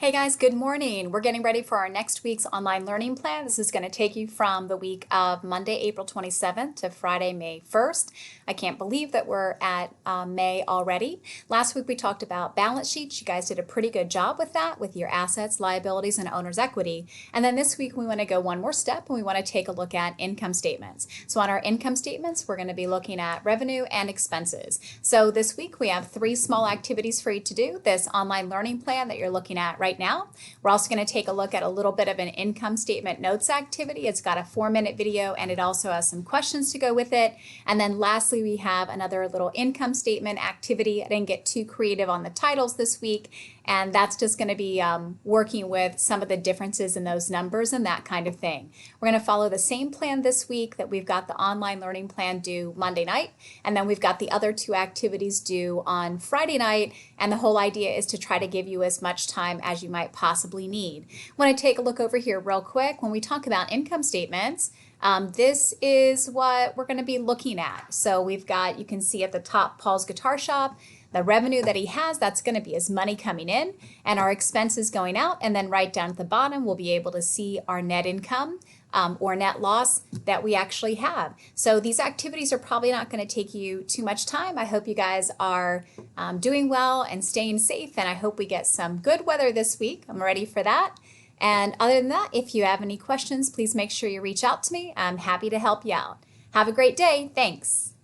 Hey guys, good morning. We're getting ready for our next week's online learning plan. This is going to take you from the week of Monday, April 27th to Friday, May 1st. I can't believe that we're at May already. Last week we talked about balance sheets. You guys did a pretty good job with that, with your assets, liabilities, and owner's equity. And then this week we want to go one more step and we want to take a look at income statements. So on our income statements, we're going to be looking at revenue and expenses. So this week we have 3 small activities for you to do. This online learning plan that you're looking at right now. We're also going to take a look at a little bit of an income statement notes activity. It's got a 4-minute video and it also has some questions to go with it. And then lastly, we have another little income statement activity. I didn't get too creative on the titles this week, and that's just going to be working with some of the differences in those numbers and that kind of thing. We're going to follow the same plan this week that we've got the online learning plan due Monday night, and then we've got the other 2 activities due on Friday night, and the whole idea is to try to give you as much time as you might possibly need. I want to take a look over here real quick. When we talk about income statements, this is what we're going to be looking at. So we've got, you can see at the top, Paul's Guitar Shop, the revenue that he has, that's going to be his money coming in, and our expenses going out, and then right down at the bottom we'll be able to see our net income or net loss that we actually have. So these activities are probably not going to take you too much time. I hope you guys are doing well and staying safe, and I hope we get some good weather this week. I'm ready for that. And other than that, if you have any questions, please make sure you reach out to me. I'm happy to help you out. Have a great day. Thanks.